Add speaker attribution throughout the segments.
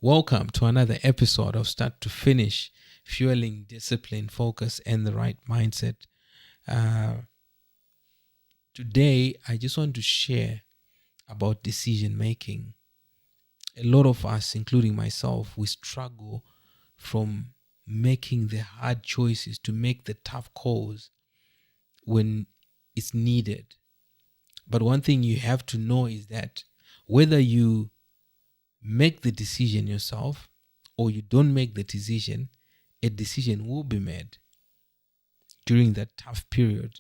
Speaker 1: Welcome to another episode of Start to Finish, fueling discipline, focus, and the right mindset. Today, I just want to share about decision making. A lot of us, including myself, we struggle from making the hard choices to make the tough calls when it's needed. But one thing you have to know is that whether you make the decision yourself or you don't make the decision, a decision will be made during that tough period.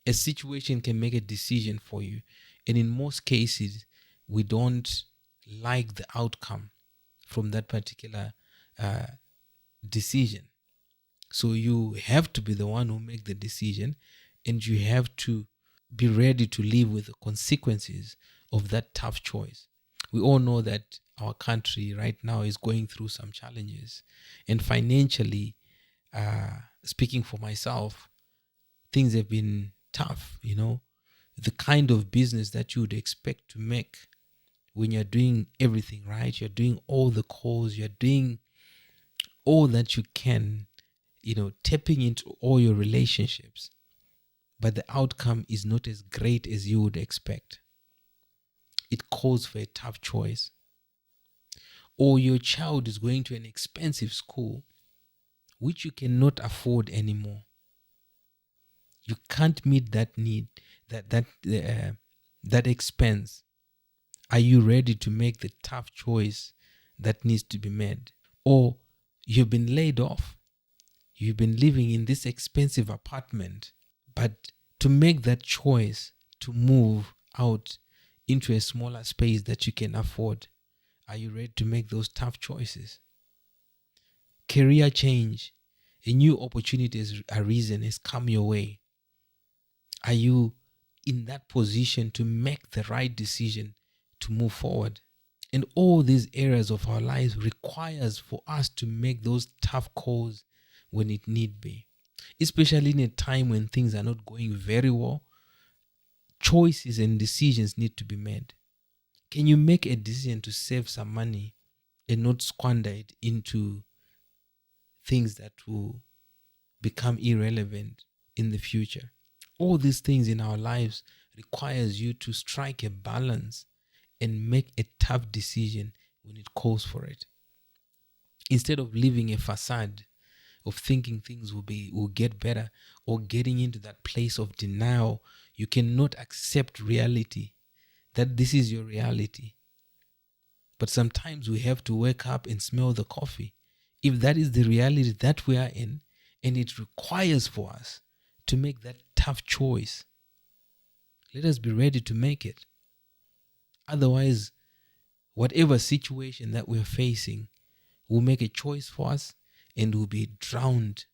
Speaker 1: A situation can make a decision for you, and in most cases we don't like the outcome from that particular decision. So you have to be the one who make the decision, and you have to be ready to live with the consequences of that tough choice. We all know that our country right now is going through some challenges, and financially, speaking for myself, things have been tough. The kind of business that you would expect to make when you're doing everything right, you're doing all the calls, you're doing all that you can, tapping into all your relationships, but the outcome is not as great as you would expect. It calls for a tough choice. Or your child is going to an expensive school which you cannot afford anymore. You can't meet that need, that expense. Are you ready to make the tough choice that needs to be made? Or you've been laid off. You've been living in this expensive apartment, but to make that choice to move out into a smaller space that you can afford, are you ready to make those tough choices? Career change, a new opportunity has arisen, has come your way. Are you in that position to make the right decision to move forward? And all these areas of our lives requires for us to make those tough calls when it need be. Especially in a time when things are not going very well, choices and decisions need to be made. Can you make a decision to save some money and not squander it into things that will become irrelevant in the future? All these things in our lives requires you to strike a balance and make a tough decision when it calls for it. Instead of living a facade of thinking things will get better, or getting into that place of denial, you cannot accept reality, that this is your reality. But sometimes we have to wake up and smell the coffee. If that is the reality that we are in, and it requires for us to make that tough choice, let us be ready to make it. Otherwise, whatever situation that we're facing will make a choice for us, and we'll be drowned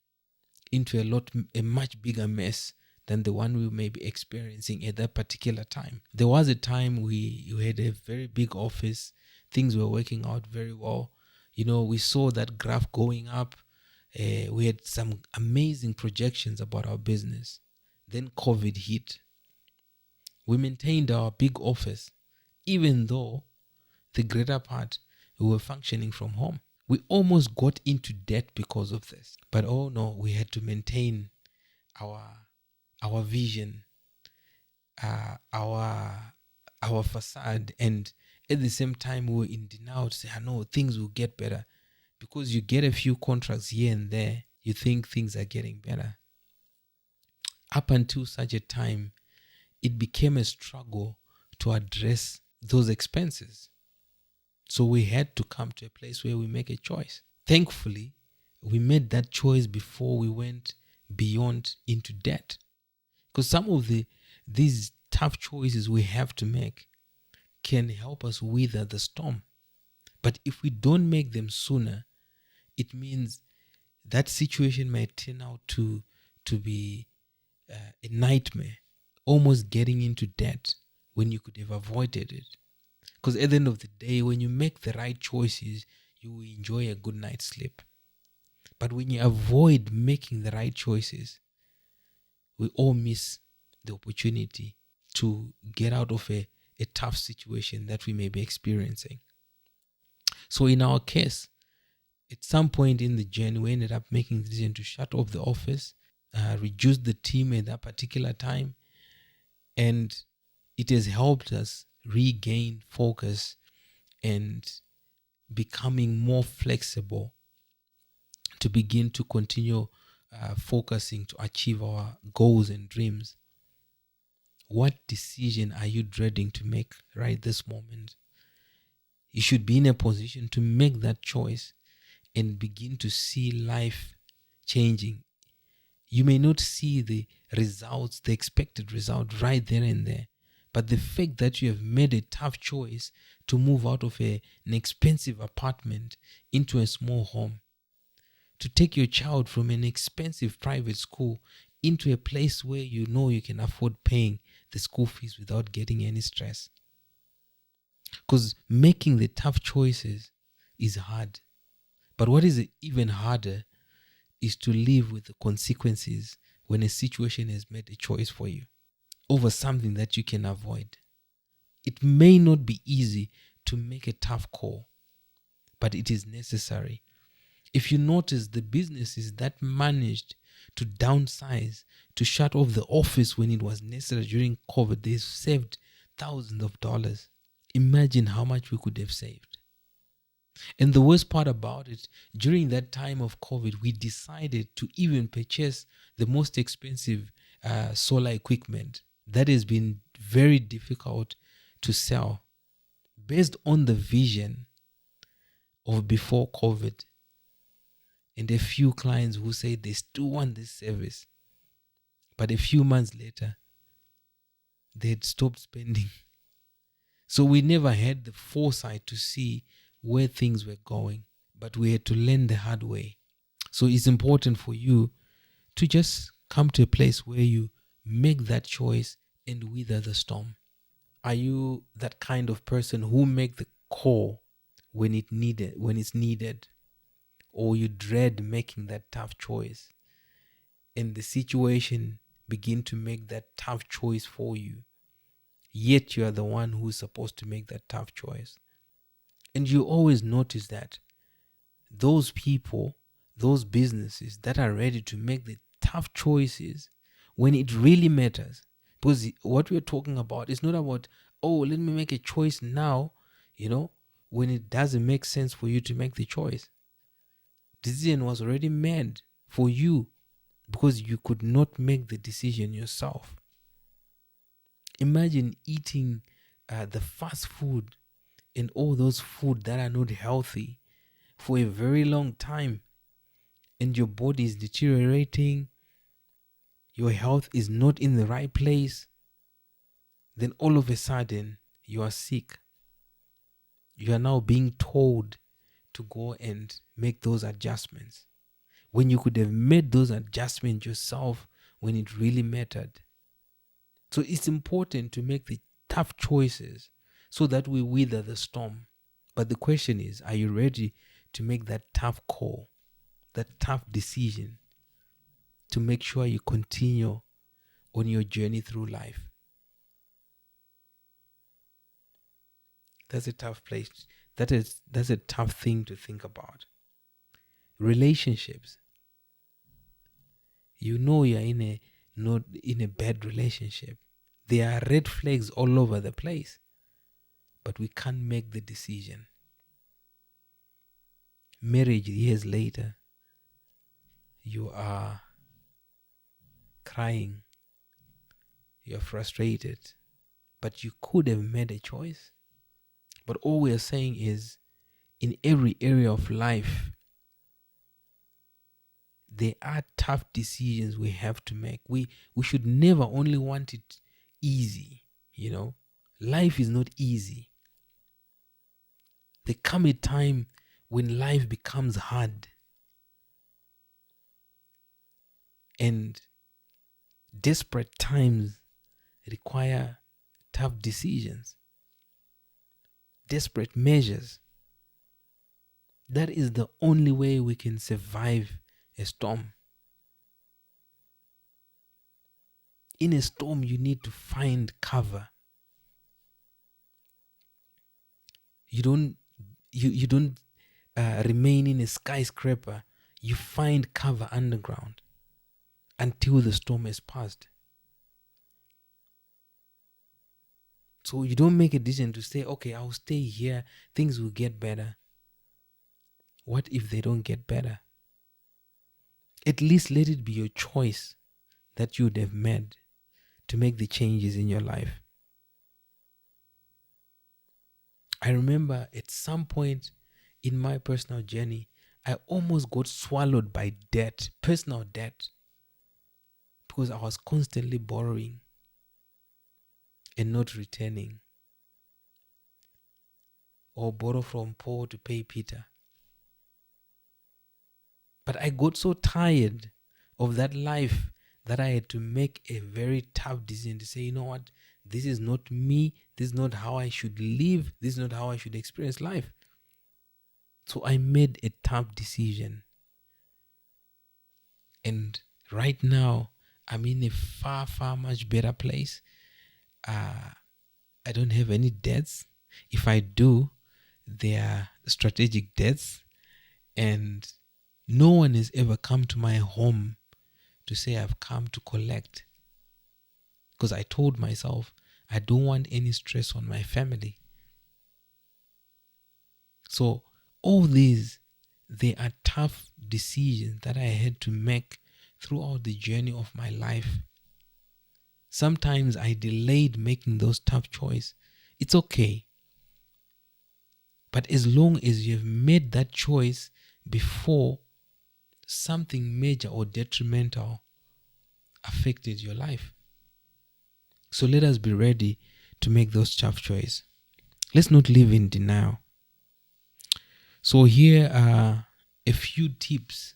Speaker 1: into a much bigger mess than the one we may be experiencing at that particular time. There was a time we had a very big office. Things were working out very well. We saw that graph going up. We had some amazing projections about our business. Then COVID hit. We maintained our big office, even though the greater part we were functioning from home. We almost got into debt because of this. But oh no, we had to maintain our vision, our facade, and at the same time we were in denial to say, no, things will get better. Because you get a few contracts here and there, you think things are getting better. Up until such a time, it became a struggle to address those expenses. So we had to come to a place where we make a choice. Thankfully, we made that choice before we went beyond into debt. Because some of these tough choices we have to make can help us weather the storm. But if we don't make them sooner, it means that situation might turn out to be a nightmare, almost getting into debt when you could have avoided it. Because at the end of the day, when you make the right choices, you will enjoy a good night's sleep. But when you avoid making the right choices, we all miss the opportunity to get out of a tough situation that we may be experiencing. So in our case, at some point in the journey, we ended up making the decision to shut off the office, reduce the team at that particular time, and it has helped us regain focus and becoming more flexible to begin to continue focusing to achieve our goals and dreams. What decision are you dreading to make right this moment? You should be in a position to make that choice and begin to see life changing. You may not see the results, the expected result right there and there, but the fact that you have made a tough choice to move out of an expensive apartment into a small home, to take your child from an expensive private school into a place where you know you can afford paying the school fees without getting any stress. Because making the tough choices is hard. But what is even harder is to live with the consequences when a situation has made a choice for you over something that you can avoid. It may not be easy to make a tough call, but it is necessary. If you notice, the businesses that managed to downsize, to shut off the office when it was necessary during COVID, they saved thousands of dollars. Imagine how much we could have saved. And the worst part about it, during that time of COVID, we decided to even purchase the most expensive solar equipment that has been very difficult to sell based on the vision of before COVID. And a few clients who say they still want this service, but a few months later, they had stopped spending. So we never had the foresight to see where things were going, but we had to learn the hard way. So it's important for you to just come to a place where you make that choice and weather the storm. Are you that kind of person who make the call when it's needed, or you dread making that tough choice and the situation begin to make that tough choice for you, yet you are the one who's supposed to make that tough choice? And you always notice that those people, those businesses that are ready to make the tough choices when it really matters, because what we're talking about is not about, oh, let me make a choice now, when it doesn't make sense for you to make the choice. Decision was already made for you because you could not make the decision yourself. Imagine eating the fast food and all those food that are not healthy for a very long time, and your body is deteriorating, your health is not in the right place. Then all of a sudden you are sick. You are now being told to go and make those adjustments when you could have made those adjustments yourself when it really mattered. So it's important to make the tough choices so that we weather the storm. But the question is, are you ready to make that tough call, that tough decision to make sure you continue on your journey through life? That's a tough place. That's a tough thing to think about. Relationships. You know you're not in a bad relationship. There are red flags all over the place, but we can't make the decision. Marriage years later, you are crying, you're frustrated, but you could have made a choice. But all we are saying is, in every area of life, there are tough decisions we have to make. We should never only want it easy, Life is not easy. There come a time when life becomes hard. And desperate times require tough decisions, desperate measures. That is the only way we can survive a storm. In a storm, you need to find cover. You don't You don't remain in a skyscraper. You find cover underground until the storm has passed. So you don't make a decision to say, okay, I'll stay here, things will get better. What if they don't get better? At least let it be your choice that you would have made to make the changes in your life. I remember at some point in my personal journey, I almost got swallowed by debt, personal debt, because I was constantly borrowing and not returning, or borrow from Paul to pay Peter. But I got so tired of that life that I had to make a very tough decision to say, you know what, this is not me, this is not how I should live, this is not how I should experience life. So I made a tough decision. And right now, I'm in a far, far much better place. I don't have any debts. If I do, they are strategic debts. And no one has ever come to my home to say I've come to collect. Because I told myself, I don't want any stress on my family. So all these, they are tough decisions that I had to make throughout the journey of my life. Sometimes I delayed making those tough choices. It's okay. But as long as you have made that choice before something major or detrimental affected your life. So let us be ready to make those tough choices. Let's not live in denial. So here are a few tips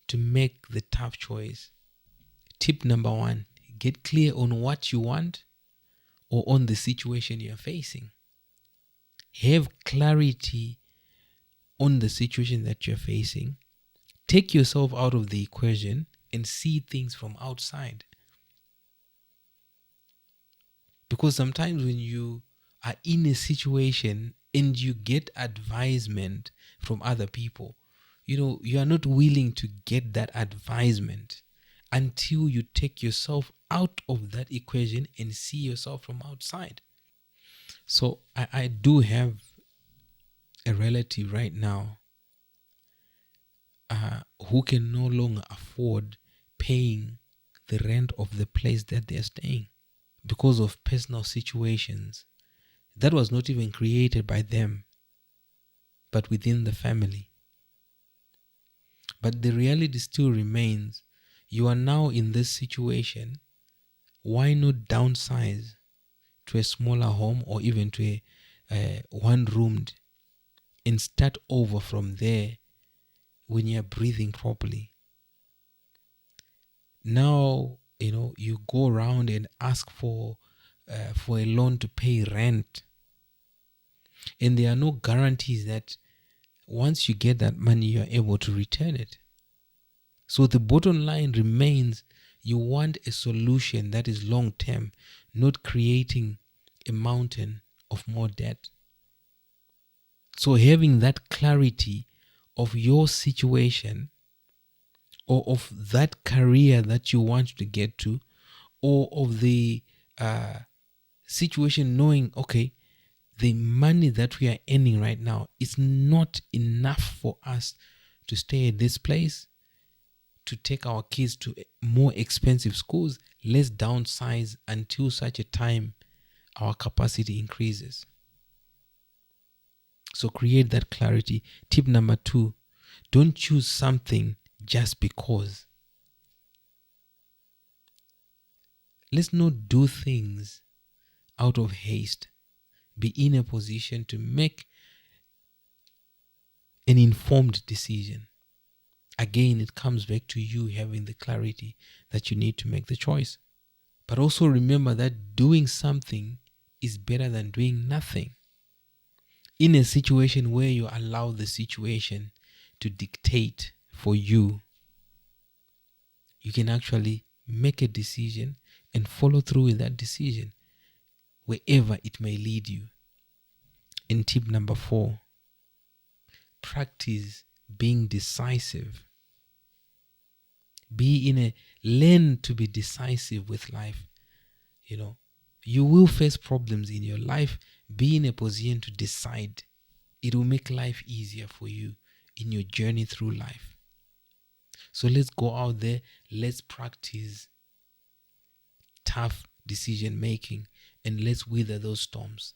Speaker 1: to make the tough choice. Tip number 1, get clear on what you want or on the situation you're facing. Have clarity on the situation that you're facing. Take yourself out of the equation and see things from outside. Because sometimes when you are in a situation and you get advisement from other people, you are not willing to get that advisement until you take yourself out of that equation and see yourself from outside. So I do have a relative right now who can no longer afford paying the rent of the place that they're staying because of personal situations that was not even created by them, but within the family. But the reality still remains, you are now in this situation. Why not downsize to a smaller home or even to a one-roomed and start over from there when you're breathing properly? Now, you go around and ask for a loan to pay rent. And there are no guarantees that once you get that money, you're able to return it. So the bottom line remains, you want a solution that is long-term, not creating a mountain of more debt. So having that clarity of your situation or of that career that you want to get to, or of the situation, knowing, okay, the money that we are earning right now is not enough for us to stay at this place, to take our kids to more expensive schools. Let's downsize until such a time our capacity increases. So create that clarity. Tip number 2, don't choose something just because. Let's not do things out of haste. Be in a position to make an informed decision. Again, it comes back to you having the clarity that you need to make the choice. But also remember that doing something is better than doing nothing. In a situation where you allow the situation to dictate for you, you can actually make a decision and follow through with that decision wherever it may lead you. And tip number 4, practice being decisive. Learn to be decisive with life. You know, you will face problems in your life. Be in a position to decide. It will make life easier for you in your journey through life. So let's go out there. Let's practice tough decision making, and let's weather those storms.